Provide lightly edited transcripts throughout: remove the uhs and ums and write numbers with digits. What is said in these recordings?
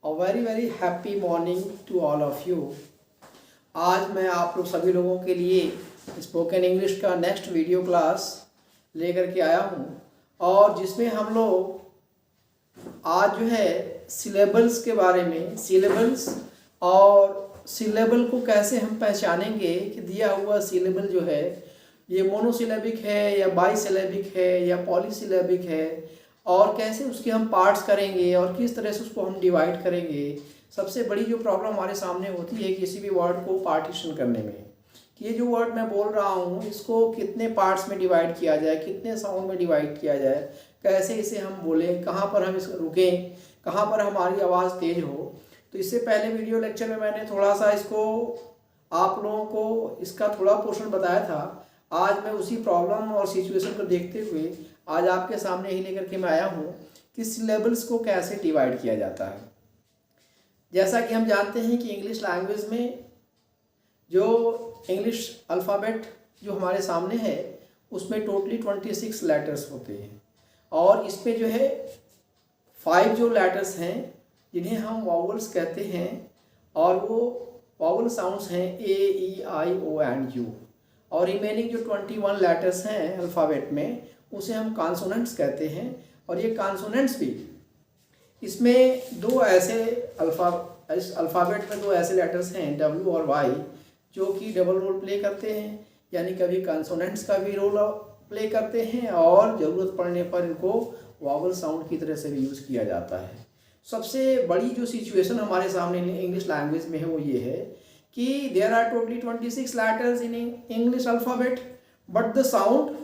Very very happy morning to all of you. आज मैं आप लोग सभी लोगों के लिए स्पोकन इंग्लिश का नेक्स्ट वीडियो क्लास लेकर के आया हूँ और जिसमें हम लोग आज जो है सिलेबल्स के बारे में, सिलेबल्स और सिलेबल को कैसे हम पहचानेंगे कि दिया हुआ सिलेबल जो है ये मोनोसिलेबिक है या बाईसिलेबिक है या पॉलीसिलेबिक है और कैसे उसके हम पार्ट्स करेंगे और किस तरह से उसको हम डिवाइड करेंगे। सबसे बड़ी जो प्रॉब्लम हमारे सामने होती है किसी भी वर्ड को पार्टीशन करने में कि ये जो वर्ड मैं बोल रहा हूँ इसको कितने पार्ट्स में डिवाइड किया जाए, कितने साउंड में डिवाइड किया जाए, कैसे इसे हम बोलें, कहाँ पर हम इसको रुकें, कहाँ पर हमारी आवाज़ तेज़ हो। तो इससे पहले वीडियो लेक्चर में मैंने थोड़ा सा इसको आप लोगों को इसका थोड़ा पोर्शन बताया था। आज मैं उसी प्रॉब्लम और सिचुएशन को देखते हुए आज आपके सामने ही लेकर के मैं आया हूँ कि सिलेबल्स को कैसे डिवाइड किया जाता है। जैसा कि हम जानते हैं कि इंग्लिश लैंग्वेज में जो इंग्लिश अल्फ़ाबेट जो हमारे सामने है उसमें टोटली 26 लेटर्स होते हैं और इसमें जो है 5 जो लेटर्स हैं जिन्हें हम वावल्स कहते हैं और वो वावल साउंड्स हैं ए, ई, आई, ओ एंड यू और रिमेनिंग जो 21 लेटर्स हैं अल्फ़ाबेट में उसे हम कॉन्सोनेंट्स कहते हैं। और ये कॉन्सोनेंट्स भी इसमें दो ऐसे इस अल्फ़ाबेट में दो ऐसे लेटर्स हैं डब्ल्यू और वाई जो कि डबल रोल प्ले करते हैं, यानी कभी कॉन्सोनेंट्स का भी रोल प्ले करते हैं और ज़रूरत पड़ने पर इनको वावल साउंड की तरह से भी यूज़ किया जाता है। सबसे बड़ी जो सिचुएशन हमारे सामने इंग्लिश लैंग्वेज में है वो ये है कि there are totally 26 letters in English alphabet but the sound,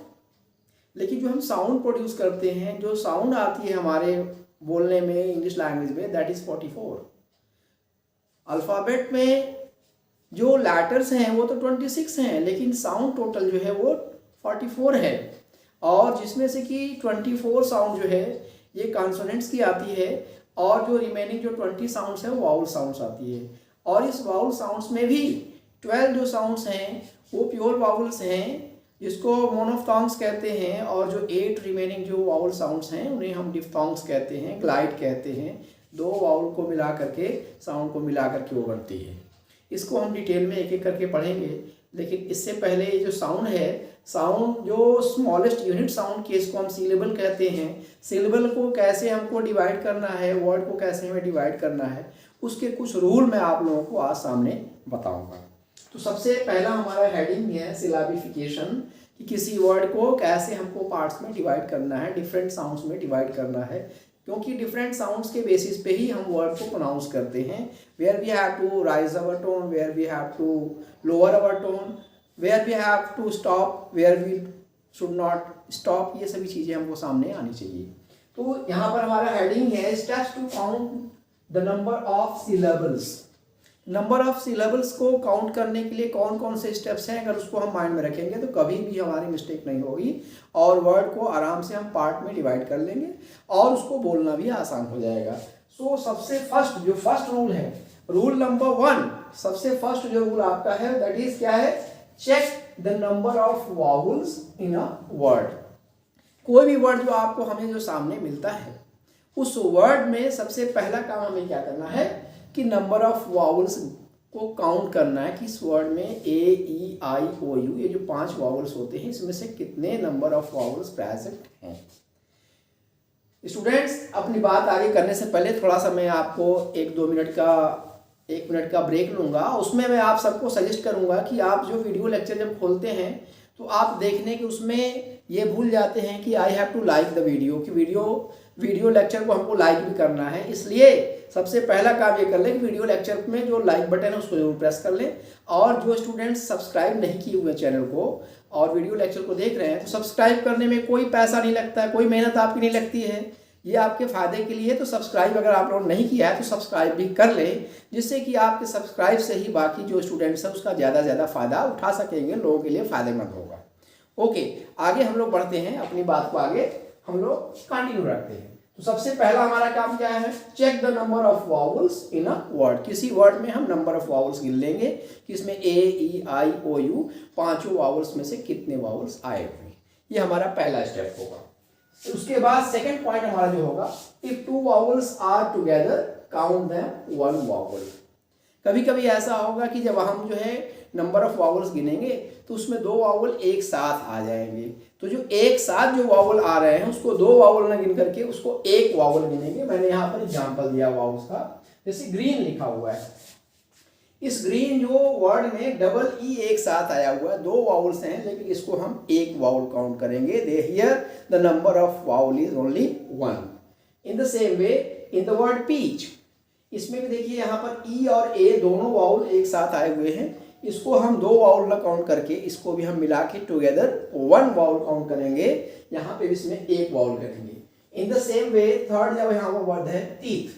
लेकिन जो हम साउंड प्रोड्यूस करते हैं, जो साउंड आती है हमारे बोलने में इंग्लिश लैंग्वेज में, दैट इज़ 44। अल्फ़ाबेट में जो लेटर्स हैं वो तो 26 हैं लेकिन साउंड टोटल जो है वो 44 है और जिसमें से कि 24 साउंड जो है ये कॉन्सोनेंट्स की आती है और जो रिमेनिंग जो 20 साउंड्स हैं वो वाउल साउंड्स आती है। और इस वाउल साउंड्स में भी 12 जो साउंड्स हैं वो प्योर वाउल्स हैं जिसको मोनोफ्थॉन्ग्स कहते हैं और जो 8 रिमेनिंग जो वाउल साउंड्स हैं उन्हें हम डिफ्थॉन्ग्स कहते हैं, ग्लाइड कहते हैं। दो वाउल को मिला करके साउंड को मिला करके वो बनती है। इसको हम डिटेल में एक एक करके पढ़ेंगे लेकिन इससे पहले ये जो साउंड है, साउंड जो स्मॉलेस्ट यूनिट साउंड के इसको हम सिलेबल कहते हैं। सिलेबल को कैसे हमको डिवाइड करना है, वर्ड को कैसे हमें डिवाइड करना है, उसके कुछ रूल मैं आप लोगों को आज सामने बताऊंगा। तो सबसे पहला हमारा हेडिंग है सिलाबिफिकेशन कि किसी वर्ड को कैसे हमको पार्ट्स में डिवाइड करना है, डिफरेंट साउंड्स में डिवाइड करना है, क्योंकि डिफरेंट साउंड्स के बेसिस पे ही हम वर्ड को प्रोनाउंस करते हैं। Where we have to raise our tone, where we have to lower our tone, where we have to stop, where we should not stop, ये सभी चीज़ें हमको सामने आनी चाहिए। तो यहाँ पर हमारा हेडिंग है steps to count the number of syllables. Number of syllables को काउंट करने के लिए कौन कौन से स्टेप्स हैं, अगर उसको हम माइंड में रखेंगे तो कभी भी हमारी मिस्टेक नहीं होगी और वर्ड को आराम से हम पार्ट में डिवाइड कर लेंगे और उसको बोलना भी आसान हो जाएगा। सो सबसे फर्स्ट रूल है, रूल नंबर 1, सबसे फर्स्ट जो रूल आपका है दैट इज क्या है, check the number of vowels in a word. कोई भी वर्ड जो आपको हमें जो सामने मिलता है उस वर्ड में सबसे पहला काम हमें क्या करना है कि नंबर ऑफ वावल्स को काउंट करना है कि इस वर्ड में ए, ई, आई, ओ, यू ये जो 5 वावल्स होते हैं इसमें से कितने नंबर ऑफ वावल्स प्रेजेंट हैं। स्टूडेंट्स, अपनी बात आगे करने से पहले थोड़ा सा मैं आपको 1 मिनट का ब्रेक लूँगा। उसमें मैं आप सबको सजेस्ट करूँगा कि आप जो वीडियो लेक्चर जब खोलते हैं तो आप देखने के उसमें ये भूल जाते हैं कि I have to like the video, कि वीडियो लेक्चर को हमको लाइक भी करना है। इसलिए सबसे पहला काम ये कर लें कि वीडियो लेक्चर में जो लाइक बटन है उसको जरूर प्रेस कर लें और जो स्टूडेंट्स सब्सक्राइब नहीं किए हुए चैनल को और वीडियो लेक्चर को देख रहे हैं तो सब्सक्राइब करने में कोई पैसा नहीं लगता है, कोई मेहनत आपकी नहीं लगती है, ये आपके फ़ायदे के लिए। तो सब्सक्राइब अगर आप लोगों ने नहीं किया है तो सब्सक्राइब भी कर लें जिससे कि आपके सब्सक्राइब से ही बाकी जो स्टूडेंट्स हैं उसका ज़्यादा से ज़्यादा फ़ायदा उठा सकेंगे, लोगों के लिए फ़ायदेमंद होगा। ओके, आगे हम लोग बढ़ते हैं, अपनी बात को आगे हम लोग कंटिन्यू रखते हैं। तो सबसे पहला हमारा काम क्या है, check the number of vowels in a word. किसी वर्ड में हम नंबर ऑफ वावल्स गिन लेंगे कि इसमें ए, ई, आई, ओ, यू 5 वावल्स में से कितने वावल्स आए हुए, ये हमारा पहला स्टेप होगा। उसके बाद सेकंड पॉइंट हमारा जो होगा, if two vowels are together count them one vowel. कभी कभी ऐसा होगा कि जब हम जो है नंबर ऑफ वावल्स गिनेंगे तो उसमें दो वावल एक साथ आ जाएंगे, तो जो एक साथ जो वावल आ रहे हैं उसको दो वावल ना गिन करके उसको एक वावल गिनेंगे। मैंने यहाँ पर एग्जांपल दिया वावल्स का, जैसे ग्रीन लिखा हुआ है, इस ग्रीन जो वर्ड में डबल ई एक साथ आया हुआ है, दो वावल्स हैं लेकिन इसको हम एक वावल काउंट करेंगे। They here the number of vowel is only one. In the same way in the word peach, इसमें भी देखिए यहाँ पर ई और ए दोनों वावल एक साथ आए हुए हैं, इसको हम दो वावल ना काउंट करके इसको भी हम मिला के टुगेदर वन वावल काउंट करेंगे, यहाँ पे भी इसमें एक वावल करेंगे। In the same way third जब यहाँ पर वर्ड है टीथ,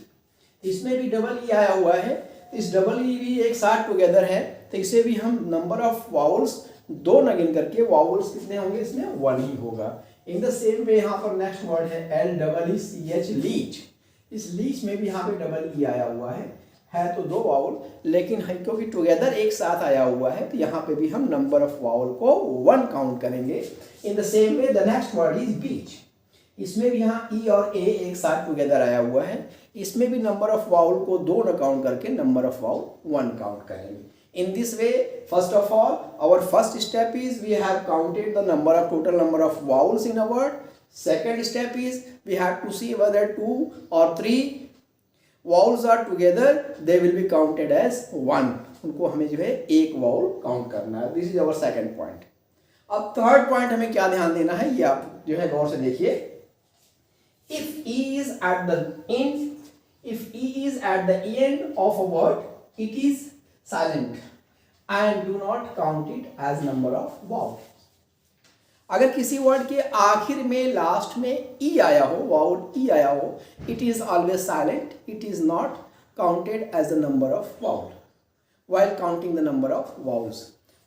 इसमें भी डबल ई आया हुआ है, इस डबल ई भी एक साथ टुगेदर है, तो इसे भी हम नंबर ऑफ वावल्स दो न गिन करके वावल्स कितने होंगे इसमें वन ही होगा। इन द सेम वे यहाँ पर नेक्स्ट वर्ड है L double E C H leech, इस लीच में भी यहाँ पे डबल ई आया हुआ है तो दो वावल लेकिन है क्योंकि टुगेदर एक साथ आया हुआ है तो यहाँ पे भी हम नंबर ऑफ वावल को वन काउंट करेंगे। In the same way the next word is beach, इसमें भी यहाँ ई और ए एक साथ टुगेदर आया हुआ है, इसमें भी नंबर ऑफ वावल को दो न काउंट करके number of vowel one count करेंगे। In this way first of all our first step is we have counted the number of total number of vowels in a word. Second step is we have to see whether two और three vowels are together they will be counted as one, उनको हमें जो है एक vowel count करना है। This is our second point. अब third point हमें क्या ध्यान देना है, ये आप जो है गौर से देखिए। If E is at the end of a word, it is silent and do not count it as number of vowels. अगर किसी वर्ड के आखिर में लास्ट में ई आया हो, वाउल ई आया हो, it is always silent, it is not counted as the number of vowel while counting the number of vowels.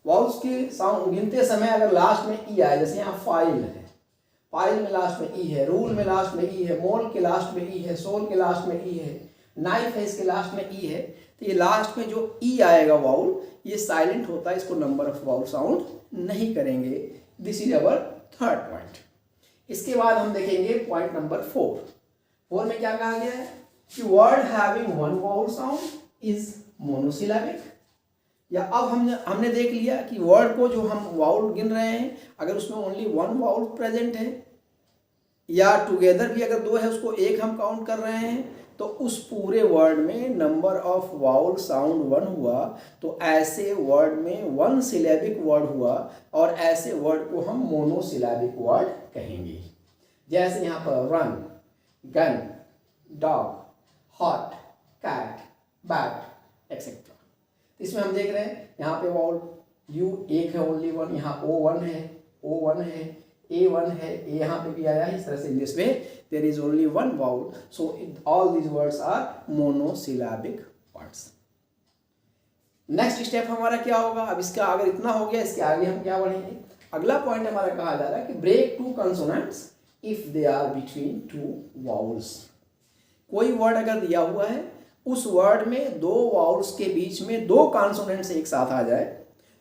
Vowels के साउंड गिनते समय अगर लास्ट में ई आए, जैसे यहाँ फाइल है, फाइल में लास्ट में ई है, रूल में लास्ट में ई है, मोल के लास्ट में ई है, सोल के लास्ट में ई है, नाइफ है इसके लास्ट में ई है, तो ये लास्ट में जो ई आएगा वाउल ये साइलेंट होता है, इसको नंबर ऑफ वाउल साउंड नहीं करेंगे। This is our third point. इसके बाद हम देखेंगे पॉइंट नंबर फोर में क्या कहा गया है कि word having one vowel sound is monosyllabic. या अब हमने देख लिया कि वर्ड को जो हम वाउल गिन रहे हैं अगर उसमें ओनली वन वाउल प्रेजेंट है या टुगेदर भी अगर दो है उसको एक हम काउंट कर रहे हैं तो उस पूरे वर्ड में number of vowel sound one हुआ, तो ऐसे वर्ड में वन सिलेबिक वर्ड हुआ और ऐसे वर्ड को हम मोनोसिलेबिक वर्ड कहेंगे। जैसे यहाँ पर run, gun, dog, hot, cat, bat etcetera. इसमें हम देख रहे हैं यहाँ पे वाउल यू एक है ओनली वन, यहाँ ओ वन है, ओ वन है, ए वन है, ए यहाँ पे भी आया है। इस तरह से in this way there is only one vowel, so all these words are monosyllabic words. Next step हमारा क्या होगा, अब इसका अगर इतना हो गया इसके आगे हम क्या बढ़ेंगे। अगला पॉइंट हमारा कहा जा रहा है कि break two consonants if they are between two vowels. कोई वर्ड अगर दिया हुआ है उस वर्ड में दो वाउल्स के बीच में दो कॉन्सोनेंट्स एक साथ आ जाए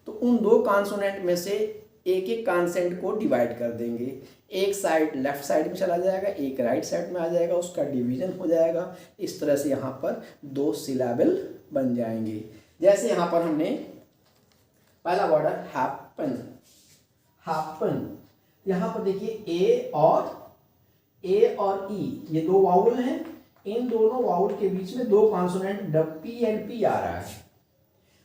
तो उन दो कॉन्सोनेंट में से एक एक कॉन्सेंट को डिवाइड कर देंगे। एक साइड लेफ्ट साइड में चला जाएगा, एक राइट साइड में आ जाएगा, उसका डिवीजन हो जाएगा। इस तरह से यहाँ पर दो सिलेबल बन जाएंगे। जैसे यहाँ पर हमने पहला वर्ड है हैपन, हैपन। यहाँ पर देखिए ए और ई ये दो वाउल हैं, इन दोनों वाउल के बीच में दो कॉन्सोनेंट पी एंड पी आ रहा है।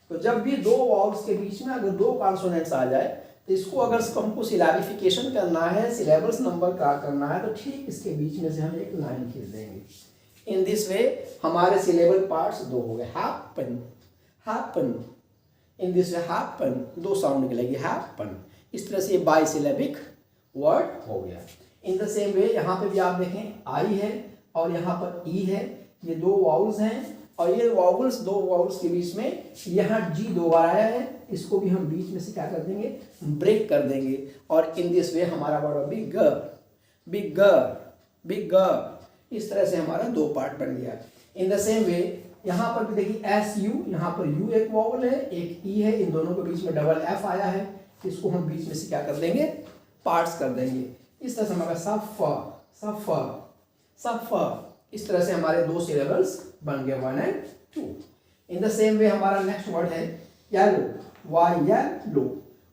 तो जब भी दो वाउल्स के बीच में अगर दो कॉन्सोनेंट्स आ जाए तो इसको अगर हमको सिलेबिफिकेशन करना है, सिलेबल्स नंबर का करना है, तो ठीक इसके बीच में से हम एक लाइन खींच देंगे। इन दिस वे हमारे सिलेबल पार्ट्स दो हो गए, happen, happen. In this way happen, दो साउंड निकलेगी, हैपन। इस तरह से बाई सिलेबिक वर्ड हो गया। इन द सेम वे यहाँ पे भी आप देखें आई है और यहाँ पर ई है, ये दो वाउल्स हैं और ये वाउल्स दो वाउल्स के बीच में यहाँ जी दो बार आया है, इसको भी हम बीच में से क्या कर देंगे, ब्रेक कर देंगे। और इन दिस वे हमारा वर्ड बिगर, बिगर, बिगर। इस तरह से हमारा दो पार्ट बन गया। इन द सेम वे यहाँ पर भी देखिए एस यू, यहाँ पर यू एक वाउल है एक ई है, इन दोनों के बीच में डबल एफ आया है, इसको हम बीच में से क्या कर देंगे, पार्ट्स कर देंगे। इस तरह से हमारा सफ, सफर, सफर। इस तरह से हमारे दो सिलेबल्स बन गए 1 and 2। इन द सेम वे हमारा नेक्स्ट वर्ड है येलो, येलो,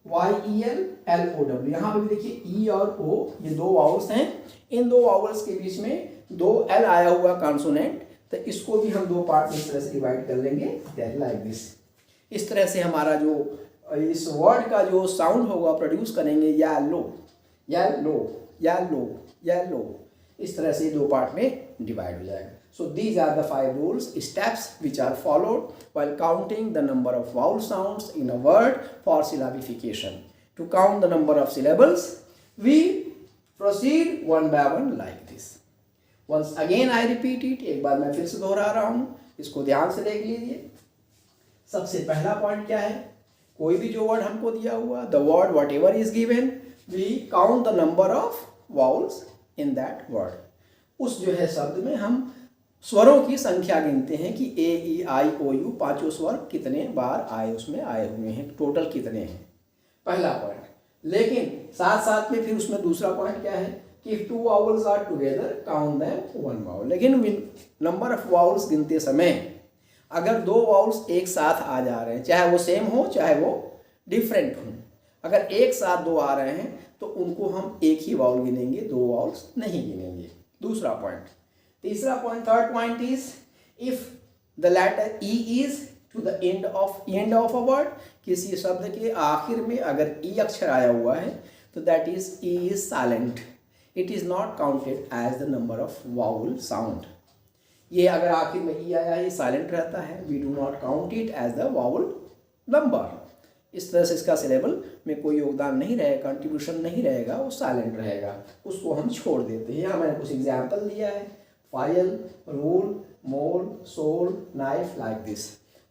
YELLOW। यहाँ पे भी देखिए ई और ओ ये दो वावल्स हैं, इन दो वावल्स के बीच में दो एल आया हुआ कॉन्सोनेंट, तो इसको भी हम दो पार्ट में इस तरह से डिवाइड कर लेंगे लाइक दिस। इस तरह से हमारा जो इस वर्ड का जो साउंड होगा प्रोड्यूस करेंगे येलो, येलो, येलो, येलो। इस तरह से दो पार्ट में डिवाइड हो जाएगा। So these are the 5 rules, steps which are followed while counting the number of vowel sounds in a word for syllabification. To count the number of syllables, we proceed one by one like this. Once again I repeat it, एक बार मैं फिर से दोहरा रहा हूँ, इसको ध्यान से देख लीजिए। सबसे पहला पॉइंट क्या है, कोई भी जो वर्ड हमको दिया हुआ, the word whatever is given, we count the number of vowels in that word. उस जो है शब्द में हम स्वरों की संख्या गिनते हैं कि ए ई आई ओ यू पांचों स्वर कितने बार आए, उसमें आए हुए हैं, टोटल कितने हैं, पहला पॉइंट। लेकिन साथ साथ में फिर उसमें दूसरा पॉइंट क्या है कि if 2 vowels are together count them 1 vowel. लेकिन नंबर ऑफ वावल्स गिनते समय अगर 2 वावल्स एक साथ आ जा रहे हैं, चाहे वो सेम हो चाहे वो डिफरेंट हो, अगर एक साथ 2 आ रहे हैं तो उनको हम एक ही वावल गिनेंगे, 2 वावल्स नहीं गिनेंगे, दूसरा पॉइंट। तीसरा point, third point is if the letter E is to the end of a word, किसी शब्द के आखिर में अगर ई अक्षर आया हुआ है तो that is E is silent, it is not counted as the number of vowel sound. ये अगर आखिर में ई आया है ये साइलेंट रहता है, we do not count it as the vowel number. इस तरह से इसका सिलेबल में कोई योगदान नहीं रहेगा, कंट्रीब्यूशन नहीं रहेगा, वो साइलेंट रहेगा, उसको हम छोड़ देते हैं। यहाँ मैंने कुछ एग्जाम्पल दिया है, file, rule, mole, sole, knife, like this.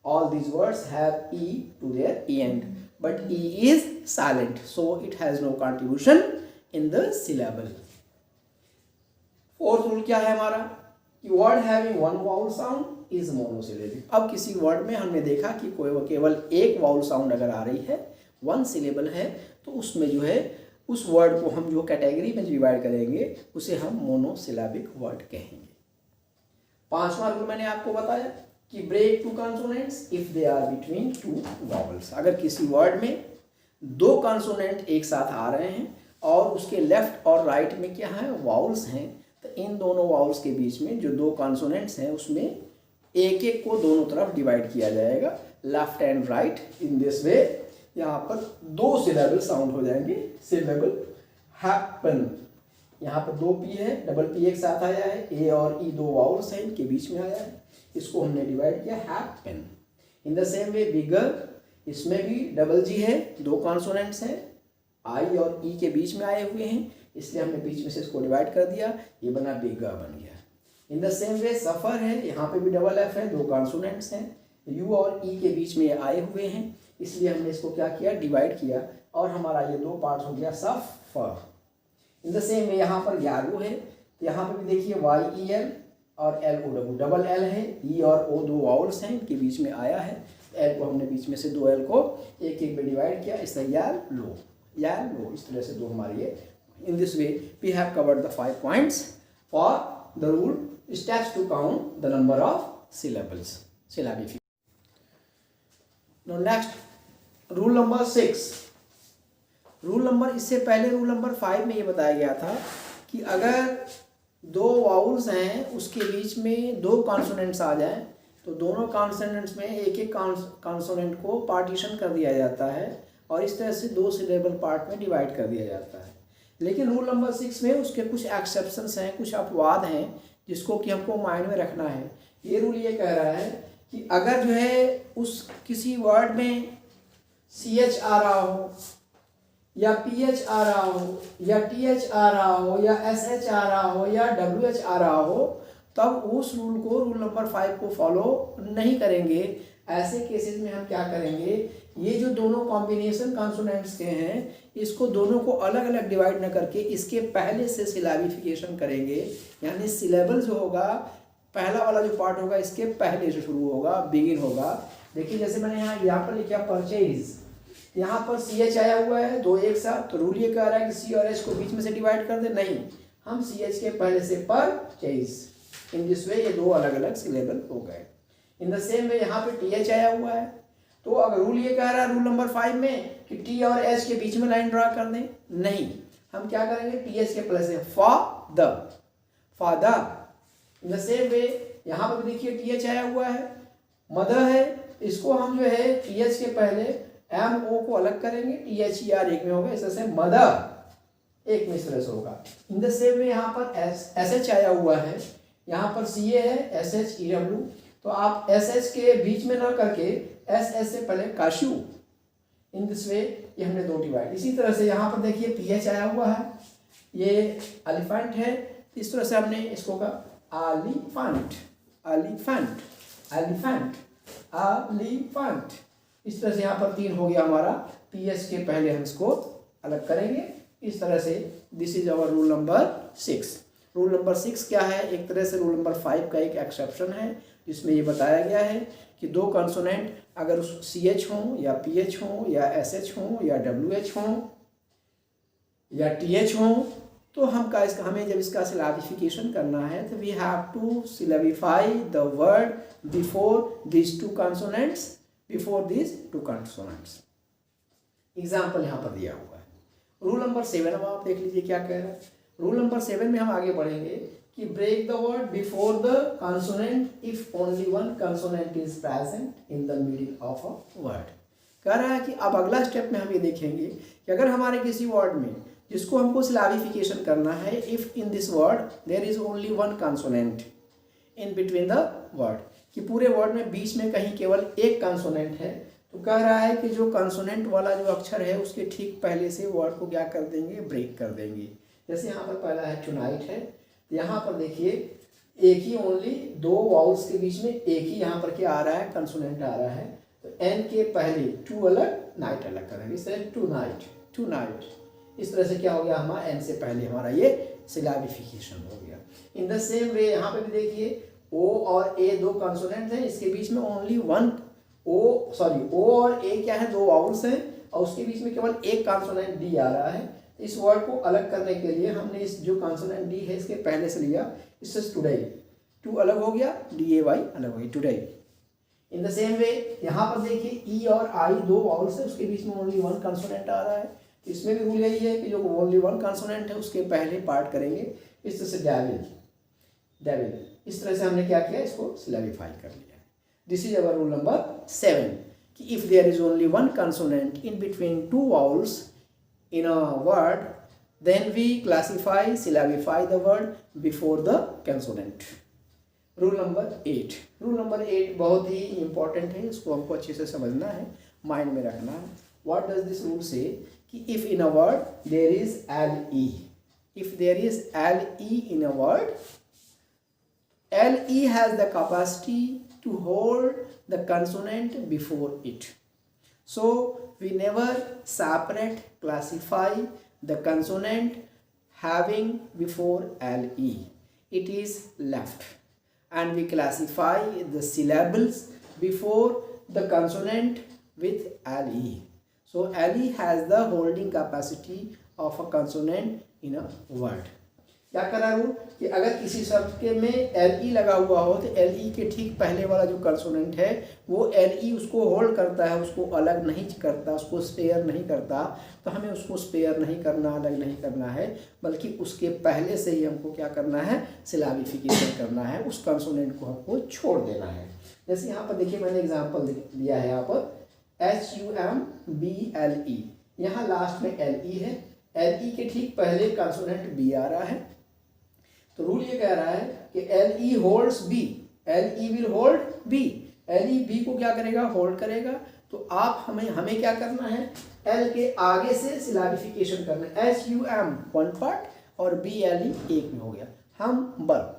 All these words have E to their end, but E is silent, so it has no contribution in the syllable. Fourth rule क्या है हमारा कि word having one vowel sound is monosyllabic. अब किसी word में हमने देखा कि कोई केवल एक वाउल साउंड अगर आ रही है, 1 सिलेबल है, तो उसमें जो है उस वर्ड को हम जो कैटेगरी में डिवाइड करेंगे उसे हम मोनोसिलेबिक वर्ड कहेंगे। पांचवा रूल मैंने आपको बताया कि break 2 consonants if they are between 2 vowels. अगर किसी वर्ड में 2 कॉन्सोनेंट एक साथ आ रहे हैं और उसके लेफ्ट और राइट में क्या है, वावल्स हैं, तो इन दोनों वावल्स के बीच में जो 2 कॉन्सोनेंट्स हैं उसमें एक एक को दोनों तरफ डिवाइड किया जाएगा, left and right. In this वे यहाँ पर 2 सिलेबल साउंड हो जाएंगे, सिलेबल हैपन। यहाँ पर 2 पी है, डबल पी एक साथ आया है, ए और ई 2 वावल्स हैं, इनके बीच में आया है, इसको हमने डिवाइड किया hyphen. In the same way bigger, इसमें भी डबल जी है, 2 कॉन्सोनेंट्स हैं, आई और ई के बीच में आए हुए हैं, इसलिए हमने बीच में से इसको डिवाइड कर दिया, ये बना बिगर बन गया। इन द सेम वे सफ़र है, यहाँ पे भी डबल एफ है, 2 कॉन्सोनेंट्स हैं, यू और ई के बीच में आए हुए हैं, इसलिए हमने इसको क्या किया, डिवाइड किया, और हमारा ये 2 पार्ट हो गया सफ़र। इन द सेम वे यहाँ पर यारू है, यहाँ पे भी देखिए YEL और LOW, डबल एल है, ई और ओ 2 वाउल्स हैं, इनके बीच में आया है, एल को हमने बीच में से 2 एल को एक एक में डिवाइड किया, इस तरह यार लो, इस तरह से 2 हमारे ये। In this way we have covered the 5 points for the rule steps to count the number of syllables, syllabification. Now next rule number 6। Rule number, इससे पहले रूल नंबर 5 में ये बताया गया था कि अगर 2 वाउल्स हैं उसके बीच में 2 कॉन्सोनेंट्स आ जाएं तो दोनों कॉन्सोनेंट्स में एक एक कॉन्सोनेंट को पार्टीशन कर दिया जाता है और इस तरह से 2 सिलेबल पार्ट में डिवाइड कर दिया जाता है। लेकिन रूल नंबर 6 में उसके कुछ एक्सेप्शंस हैं, कुछ अपवाद हैं जिसको कि हमको माइंड में रखना है। ये रूल ये कह रहा है कि अगर जो है उस किसी वर्ड में CH आ रहा हो या PH आ रहा हो या TH आ रहा हो या SH आ रहा हो या WH आ रहा हो, तब उस रूल को, रूल नंबर 5 को फॉलो नहीं करेंगे। ऐसे केसेस में हम क्या करेंगे, ये जो दोनों कॉम्बिनेशन कॉन्सोनेंट्स के हैं इसको दोनों को अलग अलग डिवाइड न करके इसके पहले से सिलेबिफिकेशन करेंगे, यानी सिलेबल जो होगा पहला वाला जो पार्ट होगा इसके पहले से शुरू होगा, बिगिन होगा। देखिए जैसे मैंने यहाँ पर लिखा परचेज, यहाँ पर CH आया हुआ है 2 एक साथ, तो रूल ये कह रहा है कि C और H को बीच में से डिवाइड कर दे, नहीं, हम CH के पहले से परचेज, इन दिस वे ये दो अलग अलग सिलेबल हो गए। इन द सेम वे यहाँ पे TH आया हुआ है, तो अगर रूल ये कह रहा है रूल नंबर 5 में कि T और H के बीच में लाइन ड्रा कर दें, नहीं, हम क्या करेंगे, TH के प्लस से father. In the same way यहाँ पर भी देखिए TH आया हुआ है, मदर है, इसको हम जो है TH के पहले MO को अलग करेंगे, THER एक में होगा, इस तरह से मदर एक में इस तरह से होगा। इन द सेम वे यहाँ पर SH आया हुआ है, यहाँ पर CA है, SHEW, तो आप SH के बीच में ना करके SS से पहले काशू, इन दिस वे ये हमने दो डिवाइड। इसी तरह से यहाँ पर देखिए PH आया हुआ है, ये एलिफेंट है, इस तरह से हमने इसको कहा एलिफेंट, एलिफेंट, एलिफेंट, एलिफेंट। इस तरह से यहाँ पर 3 हो गया हमारा, PH के पहले हम इसको अलग करेंगे इस तरह से। This is our rule number 6। Rule number 6 क्या है, एक तरह से रूल नंबर 5 का एक एक्सेप्शन है, जिसमें ये बताया गया है कि दो कंसोनेंट अगर CH हों या PH हों या SH हों या WH हों या TH हों, तो हमें जब इसका सिलेबिफिकेशन करना है तो we have to syllabify the word before this two consonants, before this two consonants. Example यहाँ पर दिया हुआ है। रूल नंबर 7 अब आप देख लीजिए क्या कह रहा है। रूल नंबर 7 में हम आगे बढ़ेंगे कि break the word before the consonant if only one consonant is present in the middle of a word. कह रहा है कि अब अगला स्टेप में हम ये देखेंगे कि अगर हमारे किसी वर्ड में जिसको हमको सिलेबिफिकेशन करना है, if in this word there is only one consonant in between the word, कि पूरे वर्ड में बीच में कहीं केवल एक कंसोनेंट है, तो कह रहा है कि जो कंसोनेंट वाला जो अक्षर है उसके ठीक पहले से वर्ड को क्या कर देंगे, ब्रेक कर देंगे। जैसे यहाँ पर पहला है टुनाइट है, तो यहाँ पर देखिए एक ही ओनली दो वाउल्स के बीच में एक ही यहाँ पर क्या आ रहा है, कंसोनेंट आ रहा है, तो एन के पहले टू अलग, नाइट अलग करेंगे, इस तरह टू नाइट, टू नाइट। इस तरह से क्या हो गया, हमारा एन से पहले हमारा ये सिलेबिफिकेशन हो गया। इन द सेम वे यहाँ पे भी देखिए ओ और ए दो कंसोनेंट हैं, इसके बीच में ओनली वन ओ और ए क्या है, दो वाउल्स हैं और उसके बीच में केवल एक कंसोनेंट डी आ रहा है। इस वर्ड को अलग करने के लिए हमने इस जो कंसोनेंट डी है इसके पहले से लिया, इससे टुडे, टू अलग हो गया, DAY अलग हो गई, today. In the same way यहाँ पर देखिए ई और आई दो वाउल्स है, उसके बीच में ओनली वन कंसोनेंट आ रहा है, इसमें भी रूल यही है कि जो ओनली वन कंसोनेंट है उसके पहले पार्ट करेंगे, इस तरह से डेविल, डेविल। इस तरह से हमने क्या किया, इसको सिलेबिफाई कर लिया। This is our rule number 7 कि if there is only one consonant in between two vowels in a word, then we syllabify the word before the consonant. Rule number 8. Rule number 8 बहुत ही important है, इसको हमको अच्छे से समझना है, mind में रखना है। What does this rule say? कि if in a word there is LE, if there is LE in a word, LE has the capacity to hold the consonant before it. So we never separate classify the consonant having before LE. It is left, and we classify the syllables before the consonant with LE. So LE has the holding capacity of a consonant in a word. क्या करा rule कि अगर किसी शब्द के में LE लगा हुआ हो तो LE के ठीक पहले वाला जो कंसोनेंट है वो LE उसको होल्ड करता है, उसको अलग नहीं करता, उसको स्पेयर नहीं करता, तो हमें उसको स्पेयर नहीं करना, अलग नहीं करना है, बल्कि उसके पहले से ही हमको क्या करना है, सिलेबिफिकेशन करना है, उस कंसोनेंट को हमको छोड़ देना है। जैसे यहाँ पर देखिए मैंने एग्जाम्पल दिया है, यहाँ पर HUMBLE, यहाँ लास्ट में LE है, LE के ठीक पहले कंसोनेंट B आ रहा है, तो रूल ये कह रहा है कि LE holds B, LE will hold B, LE B को क्या करेगा, होल्ड करेगा। तो आप हमें क्या करना है, L के आगे से सिलेबिफिकेशन करना है, HUM वन पार्ट और BLE एक में हो गया, हम बर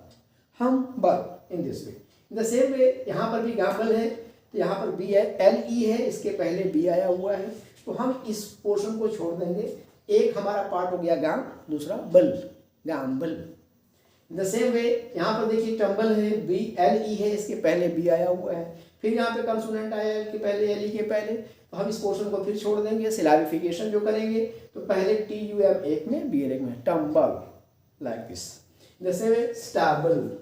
इन this way. In the same way यहाँ पर भी गाम्बल है, तो यहाँ पर B है, LE है, इसके पहले B आया हुआ है, तो हम इस पोर्शन को छोड़ देंगे, एक हमारा पार्ट हो गया गाम, दूसरा बल, गाम्बल। इन द सेम वे यहाँ पर देखिए टम्बल है, BLE है, इसके पहले B आया हुआ है, फिर यहाँ पे कंसोनेंट आया L के पहले, LE के पहले, तो हम इस पोर्शन को फिर छोड़ देंगे, सिलेबिफिकेशन जो करेंगे तो पहले TUM एक में, B एक में, tumble, like this. The same way stable,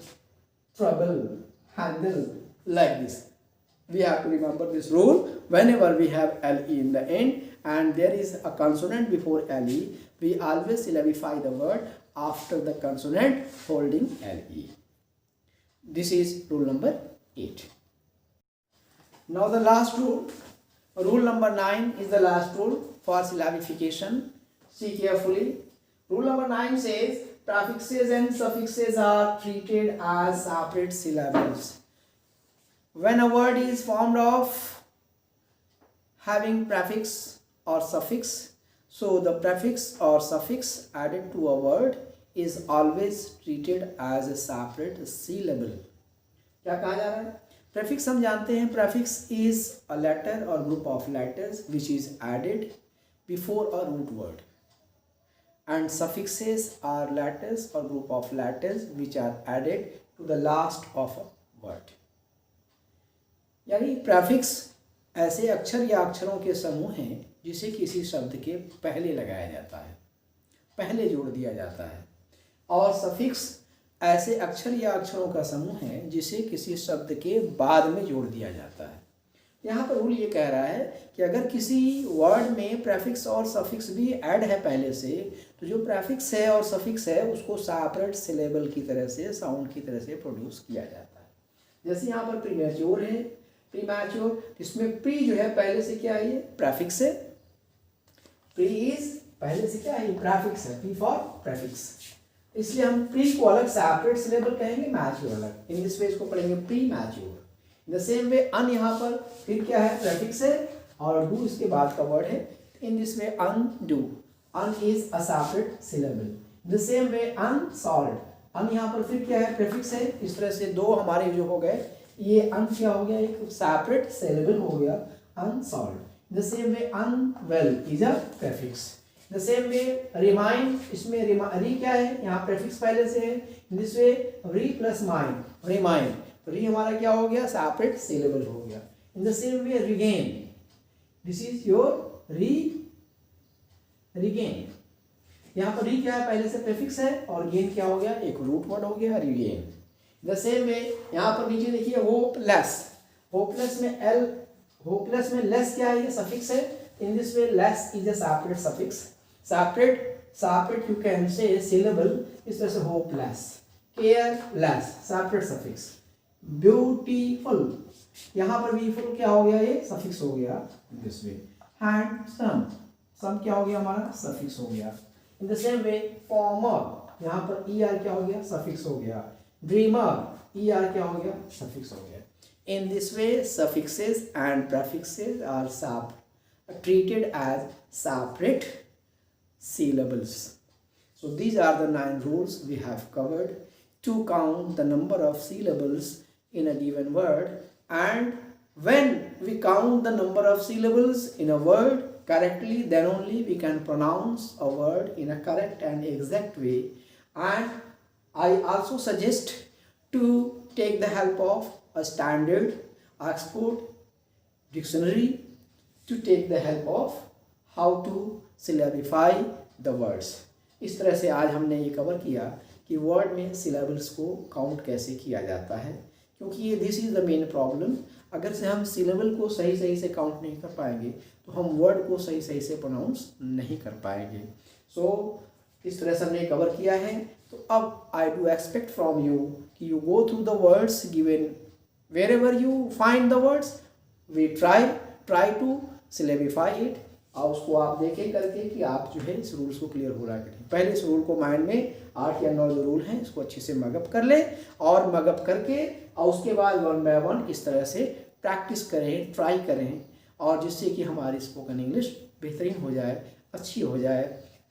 trouble, handle, like this. We have to remember this rule. Whenever we have LE in the end and there is a consonant before LE, we always syllabify the word after the consonant holding LE. This is rule number 8. Now the last rule, rule number 9 is the last rule for syllabification. See carefully. Rule number 9 says prefixes and suffixes are treated as separate syllables. When a word is formed of having prefix or suffix, so the prefix or suffix added to a word is always treated as a separate syllable. क्या कहा जा रहा है? Prefix हम जानते हैं, prefix is a letter or group of letters which is added before a root word, and suffixes are letters or group of letters which are added to the last of a word. यानी prefix ऐसे अक्षर या अक्षरों के समूह हैं जिसे किसी शब्द के पहले लगाया जाता है, पहले जोड़ दिया जाता है, और सफिक्स ऐसे अक्षर या अक्षरों का समूह है जिसे किसी शब्द के बाद में जोड़ दिया जाता है। यहाँ पर रूल ये कह रहा है कि अगर किसी वर्ड में प्रेफिक्स और सफिक्स भी ऐड है पहले से, तो जो प्रेफिक्स है और सफिक्स है उसको सेपरेट सिलेबल की तरह से, साउंड की तरह से प्रोड्यूस किया जाता है। जैसे यहाँ पर प्रीमैच्योर है, प्रीमैच्योर, इसमें प्री जो है पहले से क्या है, ये प्रेफिक्स है। प्री इज पहले से क्या है, प्रेफिक्स है, पी फॉर प्रेफिक्स, इसलिए हम प्री को अलग सेपरेट सिलेबल कहेंगे, मैच्योर अलग। इंग्लिश में इसको पढ़ेंगे premature. In the same way un, यहाँ पर फिर क्या है, प्रेफिक्स है और डू इसके बाद का वर्ड है। In this way un do, un is a separate syllable. In the same way un salt, un यहाँ पर फिर क्या है, प्रेफिक्स है। इस तरह से दो हमारे जो हो गए, ये अन क्या हो गया, एक सेपरेट सिलेबल हो गया, unsolved. The same way unveil is a prefix. The same way remind, इसमें री क्या है, यहाँ प्रेफिक्स पहले से है। इन दिस वे री प्लस माइंड, रिमाइंड, री हमारा क्या हो गया, सेपरेट सिलेबल हो गया। इन the same way regain, this is your regain, यहाँ पर री क्या है, पहले से प्रेफिक्स है, और गेन क्या हो गया, एक रूट वर्ड हो गया, रिगेन। द सेम वे यहाँ पर नीचे देखिए होपलेस, होपलेस में एल, होपलेस में लेस क्या है, ये सफिक्स है। In this way less is a separate suffix, separate you can say syllable, इस तरह से hopeless. Careless separate suffix. Beautiful, यहाँ पर ब्यूटीफुल क्या हो गया, ये सफिक्स हो गया, दिस वे। हैंडसम, सम क्या हो गया हमारा, सफिक्स हो गया। इन द सेम वे फॉर्मर, यहाँ पर ई आर क्या हो गया, सफिक्स हो गया। ड्रीमर, ई आर क्या हो गया, सफिक्स हो गया। In this way, suffixes and prefixes are treated as separate syllables. So these are the 9 rules we have covered to count the number of syllables in a given word. And when we count the number of syllables in a word correctly, then only we can pronounce a word in a correct and exact way. And I also suggest to take the help of a standard Oxford dictionary to take the help of how to syllabify the words. इस तरह से आज हमने ये cover किया कि word में syllables को काउंट कैसे किया जाता है, क्योंकि ये this is the main problem. अगर से हम सिलेबल को सही से काउंट नहीं कर पाएंगे तो हम वर्ड को सही से प्रोनाउंस नहीं कर पाएंगे। सो इस तरह से हमने कवर किया है। तो अब I do expect from you कि you go through the words given, wherever you find the words we try to syllabify it, और उसको आप देखें करके कि आप जो है इस रूल्स को क्लियर हो रहा है कि नहीं। पहले इस रूल को माइंड में 8 या 9 जो रूल हैं इसको अच्छे से मगअप कर ले, और मगअप करके और उसके बाद 1 बाय 1 इस तरह से प्रैक्टिस करें, ट्राई करें, और जिससे कि हमारी स्पोकन इंग्लिश बेहतरीन हो जाए, अच्छी हो जाए।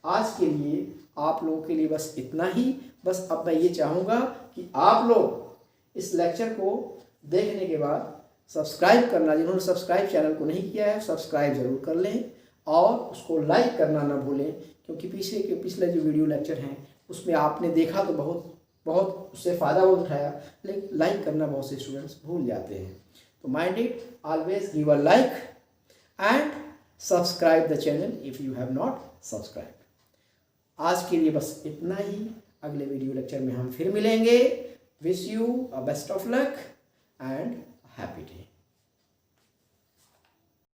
आज के लिए आप लोगों के लिए बस इतना ही। बस अब मैं ये चाहूँगा कि आप लोग इस लेक्चर को देखने के बाद सब्सक्राइब करना, जिन्होंने सब्सक्राइब चैनल को नहीं किया है सब्सक्राइब ज़रूर कर लें, और उसको लाइक करना ना भूलें, क्योंकि पिछले जो वीडियो लेक्चर हैं उसमें आपने देखा तो बहुत उससे फ़ायदा उठाया, लेकिन लाइक करना बहुत से स्टूडेंट्स भूल जाते हैं। तो mind it, always give a like and subscribe the channel if you have not subscribe. आज के लिए बस इतना ही। अगले वीडियो लेक्चर में हम फिर मिलेंगे। Wish you a best of luck and